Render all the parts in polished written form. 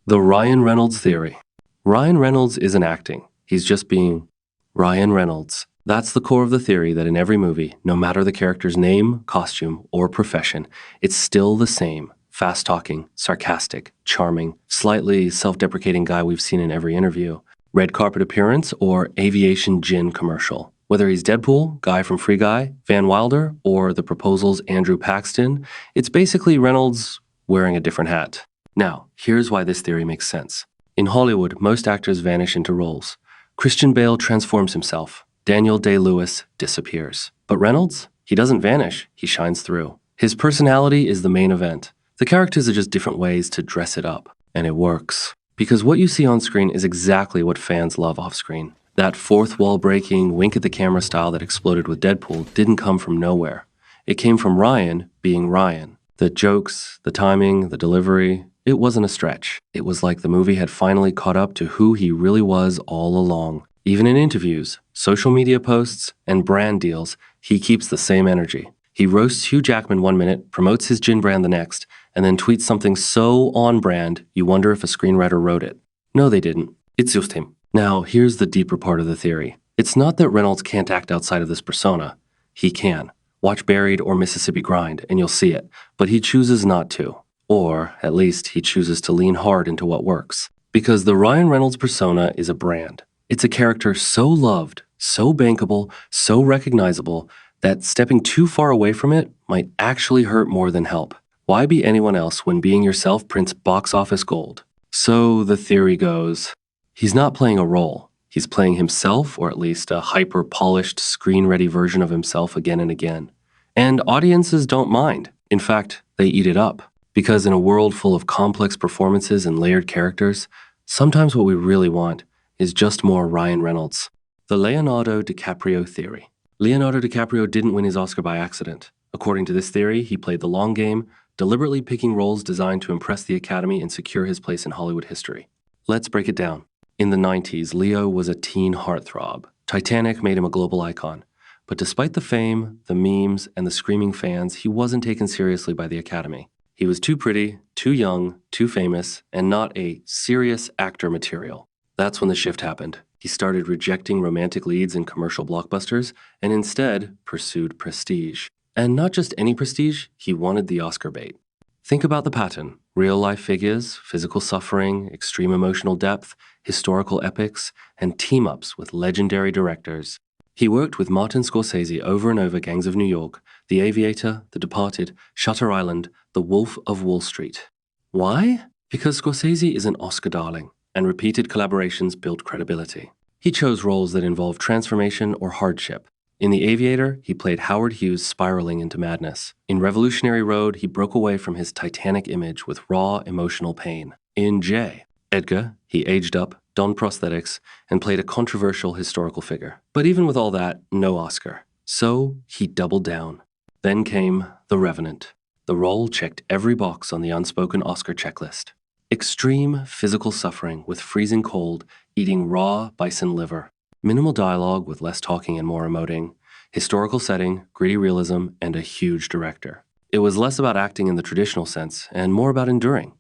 The Ryan Reynolds theory. Ryan Reynolds isn't acting. He's just being Ryan Reynolds. That's the core of the theory that in every movie, no matter the character's name, costume, or profession, it's still the same fast-talking, sarcastic, charming, slightly self-deprecating guy we've seen in every interview, red carpet appearance, or aviation gin commercial. Whether he's Deadpool, Guy from Free Guy, Van Wilder, or The Proposal's Andrew Paxton, it's basically Reynolds wearing a different hat. Now, here's why this theory makes sense. In Hollywood, most actors vanish into roles. Christian Bale transforms himself. Daniel Day-Lewis disappears. But Reynolds? He doesn't vanish, he shines through. His personality is the main event. The characters are just different ways to dress it up. And it works. Because what you see on screen is exactly what fans love off screen. That fourth wall breaking, wink at the camera style that exploded with Deadpool didn't come from nowhere. It came from Ryan being Ryan. The jokes, the timing, the delivery, it wasn't a stretch. It was like the movie had finally caught up to who he really was all along. Even in interviews, social media posts, and brand deals, he keeps the same energy. He roasts Hugh Jackman one minute, promotes his gin brand the next, and then tweets something so on brand, you wonder if a screenwriter wrote it. No, they didn't. It's just him. Now, here's the deeper part of the theory. It's not that Reynolds can't act outside of this persona. He can. Watch Buried or Mississippi Grind, and you'll see it. But he chooses not to. Or, at least, he chooses to lean hard into what works. Because the Ryan Reynolds persona is a brand. It's a character so loved, so bankable, so recognizable, that stepping too far away from it might actually hurt more than help. Why be anyone else when being yourself prints box office gold? So the theory goes, he's not playing a role. He's playing himself, or at least a hyper-polished, screen-ready version of himself again and again. And audiences don't mind. In fact, they eat it up. Because in a world full of complex performances and layered characters, sometimes what we really want is just more Ryan Reynolds. The Leonardo DiCaprio theory. Leonardo DiCaprio didn't win his Oscar by accident. According to this theory, he played the long game, deliberately picking roles designed to impress the Academy and secure his place in Hollywood history. Let's break it down. In the 90s, Leo was a teen heartthrob. Titanic made him a global icon. But despite the fame, the memes, and the screaming fans, he wasn't taken seriously by the Academy. He was too pretty, too young, too famous, and not a serious actor material. That's when the shift happened. He started rejecting romantic leads in commercial blockbusters and instead pursued prestige. And not just any prestige, he wanted the Oscar bait. Think about the pattern. Real-life figures, physical suffering, extreme emotional depth, historical epics, and team-ups with legendary directors. He worked with Martin Scorsese over and over Gangs of New York, The Aviator, The Departed, Shutter Island, The Wolf of Wall Street. Why? Because Scorsese is an Oscar darling, and repeated collaborations build credibility. He chose roles that involved transformation or hardship. In The Aviator, he played Howard Hughes spiraling into madness. In Revolutionary Road, he broke away from his Titanic image with raw emotional pain. In J. Edgar, he aged up, donned prosthetics, and played a controversial historical figure. But even with all that, no Oscar. So he doubled down. Then came The Revenant. The role checked every box on the unspoken Oscar checklist. Extreme physical suffering with freezing cold, eating raw bison liver. Minimal dialogue with less talking and more emoting. Historical setting, gritty realism, and a huge director. It was less about acting in the traditional sense and more about enduring.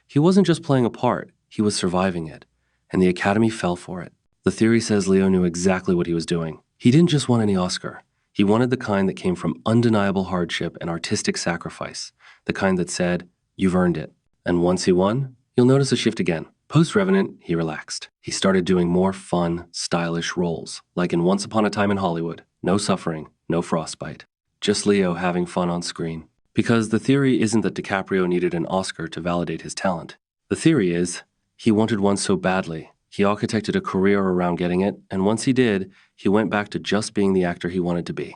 He wasn't just playing a part, he was surviving it. And the Academy fell for it. The theory says Leo knew exactly what he was doing. He didn't just want any Oscar. He wanted the kind that came from undeniable hardship and artistic sacrifice. The kind that said, you've earned it. And once he won, you'll notice a shift again. Post-Revenant, he relaxed. He started doing more fun, stylish roles, like in Once Upon a Time in Hollywood. No suffering, no frostbite. Just Leo having fun on screen. Because the theory isn't that DiCaprio needed an Oscar to validate his talent. The theory is, he wanted one so badly. He architected a career around getting it, and once he did, he went back to just being the actor he wanted to be.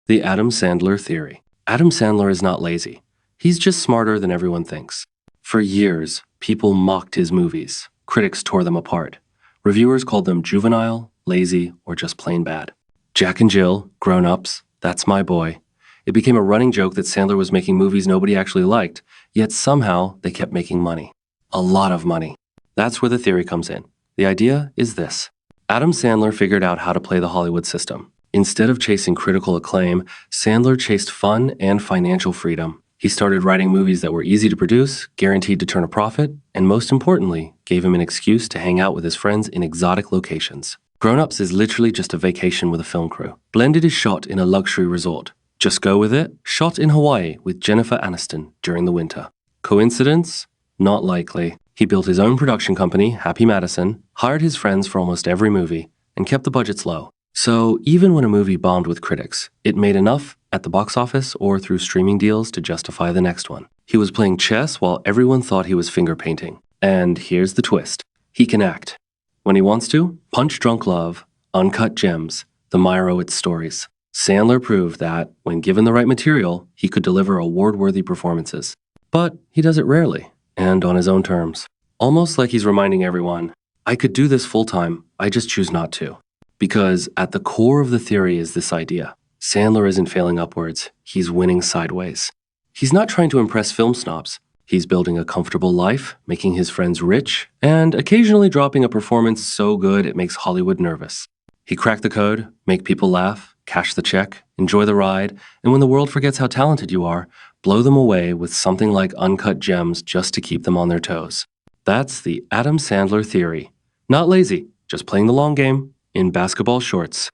The Adam Sandler theory. Adam Sandler is not lazy. He's just smarter than everyone thinks. For years, people mocked his movies. Critics tore them apart. Reviewers called them juvenile, lazy, or just plain bad. Jack and Jill, Grown Ups, That's My Boy. It became a running joke that Sandler was making movies nobody actually liked, yet somehow they kept making money. A lot of money. That's where the theory comes in. The idea is this. Adam Sandler figured out how to play the Hollywood system. Instead of chasing critical acclaim, Sandler chased fun and financial freedom. He started writing movies that were easy to produce, guaranteed to turn a profit, and most importantly, gave him an excuse to hang out with his friends in exotic locations. Grown Ups is literally just a vacation with a film crew. Blended is shot in a luxury resort. Just Go With It, shot in Hawaii with Jennifer Aniston during the winter. Coincidence? Not likely. He built his own production company, Happy Madison, hired his friends for almost every movie, and kept the budgets low. So even when a movie bombed with critics, it made enough at the box office or through streaming deals to justify the next one. He was playing chess while everyone thought he was finger painting. And here's the twist. He can act. When he wants to, Punch Drunk Love, Uncut Gems, the Meyerowitz stories. Sandler proved that, when given the right material, he could deliver award-worthy performances. But he does it rarely, and on his own terms. Almost like he's reminding everyone, I could do this full-time, I just choose not to. Because at the core of the theory is this idea. Sandler isn't failing upwards, he's winning sideways. He's not trying to impress film snobs. He's building a comfortable life, making his friends rich, and occasionally dropping a performance so good it makes Hollywood nervous. He cracked the code, make people laugh, cash the check, enjoy the ride, and when the world forgets how talented you are, blow them away with something like Uncut Gems just to keep them on their toes. That's the Adam Sandler theory. Not lazy, just playing the long game in basketball shorts.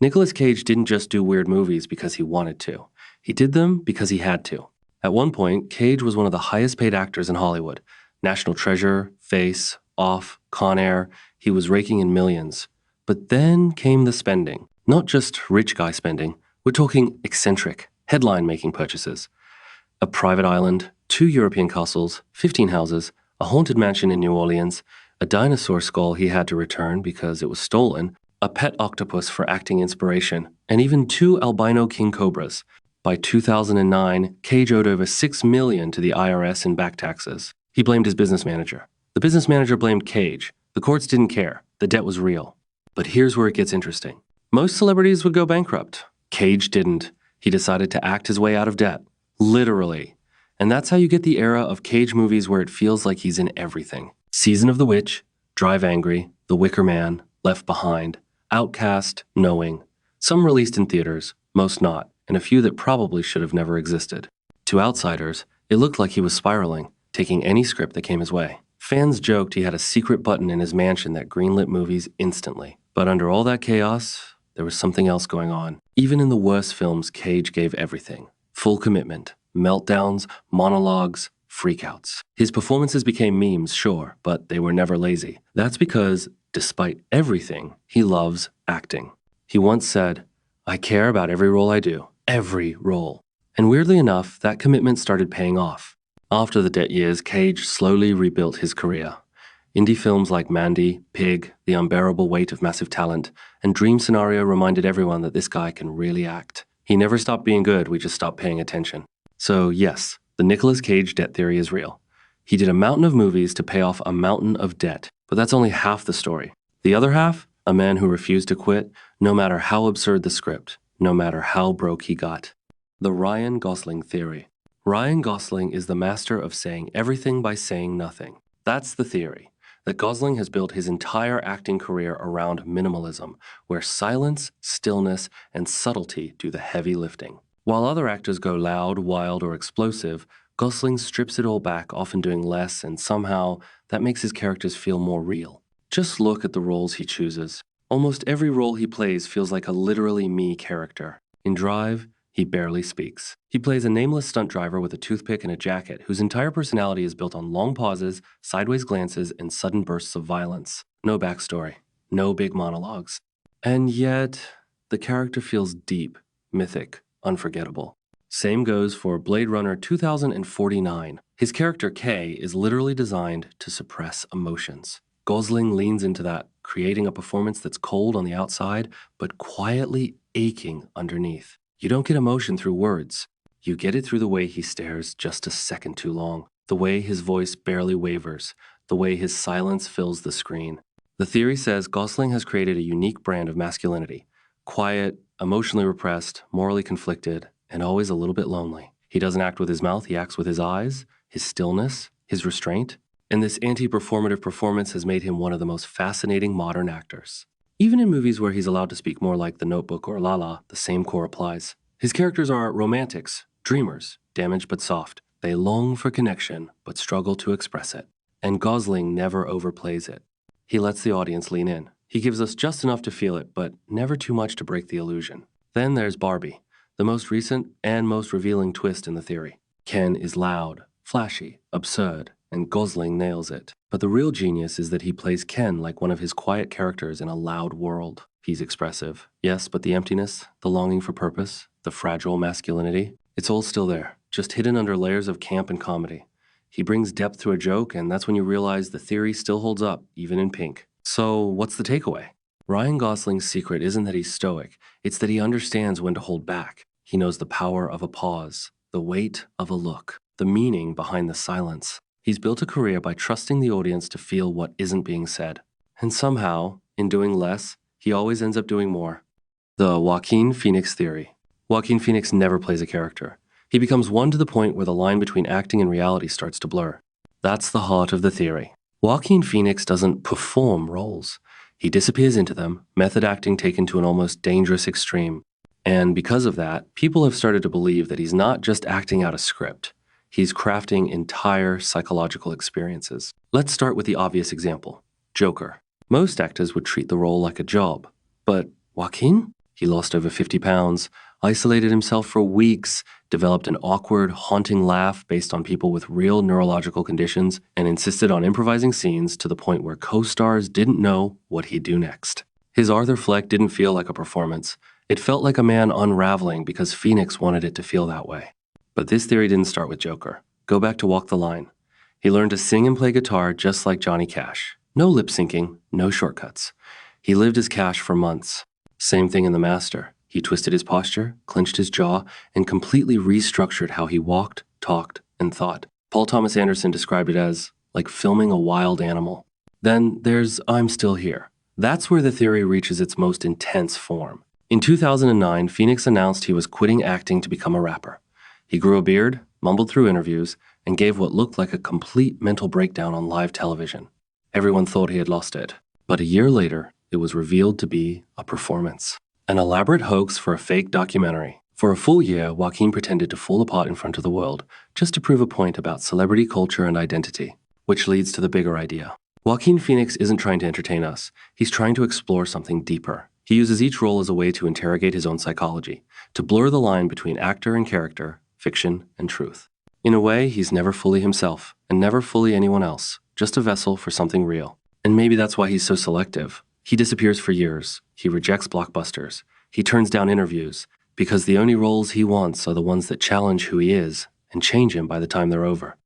Nicolas Cage didn't just do weird movies because he wanted to. He did them because he had to. At one point, Cage was one of the highest paid actors in Hollywood. National Treasure, Face, Off, Con Air, he was raking in millions. But then came the spending. Not just rich guy spending, we're talking eccentric, headline-making purchases. A private island, 2 European castles, 15 houses, a haunted mansion in New Orleans, a dinosaur skull he had to return because it was stolen, a pet octopus for acting inspiration, and even 2 albino king cobras. By 2009, Cage owed over $6 million to the IRS in back taxes. He blamed his business manager. The business manager blamed Cage. The courts didn't care. The debt was real. But here's where it gets interesting. Most celebrities would go bankrupt. Cage didn't. He decided to act his way out of debt. Literally. And that's how you get the era of Cage movies where it feels like he's in everything. Season of the Witch, Drive Angry, The Wicker Man, Left Behind, Outcast, Knowing. Some released in theaters, most not, and a few that probably should have never existed. To outsiders, it looked like he was spiraling, taking any script that came his way. Fans joked he had a secret button in his mansion that greenlit movies instantly. But under all that chaos, there was something else going on. Even in the worst films, Cage gave everything. Full commitment, meltdowns, monologues, freakouts. His performances became memes, sure, but they were never lazy. That's because, despite everything, he loves acting. He once said, I care about every role I do. Every role. And weirdly enough, that commitment started paying off. After the debt years, Cage slowly rebuilt his career. Indie films like Mandy, Pig, The Unbearable Weight of Massive Talent, and Dream Scenario reminded everyone that this guy can really act. He never stopped being good, we just stopped paying attention. So yes, the Nicolas Cage debt theory is real. He did a mountain of movies to pay off a mountain of debt, but that's only half the story. The other half? A man who refused to quit, no matter how absurd the script, no matter how broke he got. The Ryan Gosling theory. Ryan Gosling is the master of saying everything by saying nothing. That's the theory, that Gosling has built his entire acting career around minimalism, where silence, stillness, and subtlety do the heavy lifting. While other actors go loud, wild, or explosive, Gosling strips it all back, often doing less, and somehow that makes his characters feel more real. Just look at the roles he chooses. Almost every role he plays feels like a literally me character. In Drive, he barely speaks. He plays a nameless stunt driver with a toothpick and a jacket whose entire personality is built on long pauses, sideways glances, and sudden bursts of violence. No backstory. No big monologues. And yet, the character feels deep, mythic, unforgettable. Same goes for Blade Runner 2049. His character K is literally designed to suppress emotions. Gosling leans into that, creating a performance that's cold on the outside, but quietly aching underneath. You don't get emotion through words. You get it through the way he stares just a second too long, the way his voice barely wavers, the way his silence fills the screen. The theory says Gosling has created a unique brand of masculinity. Quiet, emotionally repressed, morally conflicted, and always a little bit lonely. He doesn't act with his mouth, he acts with his eyes, his stillness, his restraint. And this anti-performative performance has made him one of the most fascinating modern actors. Even in movies where he's allowed to speak more like The Notebook or La La, the same core applies. His characters are romantics, dreamers, damaged but soft. They long for connection, but struggle to express it. And Gosling never overplays it. He lets the audience lean in. He gives us just enough to feel it, but never too much to break the illusion. Then there's Barbie, the most recent and most revealing twist in the theory. Ken is loud, flashy, absurd, and Gosling nails it. But the real genius is that he plays Ken like one of his quiet characters in a loud world. He's expressive, yes, but the emptiness, the longing for purpose, the fragile masculinity, it's all still there, just hidden under layers of camp and comedy. He brings depth to a joke, and that's when you realize the theory still holds up, even in Pink. So, what's the takeaway? Ryan Gosling's secret isn't that he's stoic, it's that he understands when to hold back. He knows the power of a pause, the weight of a look, the meaning behind the silence. He's built a career by trusting the audience to feel what isn't being said. And somehow, in doing less, he always ends up doing more. The Joaquin Phoenix theory. Joaquin Phoenix never plays a character. He becomes one to the point where the line between acting and reality starts to blur. That's the heart of the theory. Joaquin Phoenix doesn't perform roles. He disappears into them, method acting taken to an almost dangerous extreme. And because of that, people have started to believe that he's not just acting out a script. He's crafting entire psychological experiences. Let's start with the obvious example, Joker. Most actors would treat the role like a job. But Joaquin? He lost over 50 pounds, isolated himself for weeks, developed an awkward, haunting laugh based on people with real neurological conditions, and insisted on improvising scenes to the point where co-stars didn't know what he'd do next. His Arthur Fleck didn't feel like a performance. It felt like a man unraveling because Phoenix wanted it to feel that way. But this theory didn't start with Joker. Go back to Walk the Line. He learned to sing and play guitar just like Johnny Cash. No lip syncing, no shortcuts. He lived as Cash for months. Same thing in The Master. He twisted his posture, clenched his jaw, and completely restructured how he walked, talked, and thought. Paul Thomas Anderson described it as like filming a wild animal. Then there's I'm Still Here. That's where the theory reaches its most intense form. In 2009, Phoenix announced he was quitting acting to become a rapper. He grew a beard, mumbled through interviews, and gave what looked like a complete mental breakdown on live television. Everyone thought he had lost it. But a year later, it was revealed to be a performance. An elaborate hoax for a fake documentary. For a full year, Joaquin pretended to fall apart in front of the world, just to prove a point about celebrity culture and identity, which leads to the bigger idea. Joaquin Phoenix isn't trying to entertain us. He's trying to explore something deeper. He uses each role as a way to interrogate his own psychology, to blur the line between actor and character, fiction and truth. In a way, he's never fully himself, and never fully anyone else, just a vessel for something real. And maybe that's why he's so selective. He disappears for years. He rejects blockbusters. He turns down interviews, because the only roles he wants are the ones that challenge who he is and change him by the time they're over.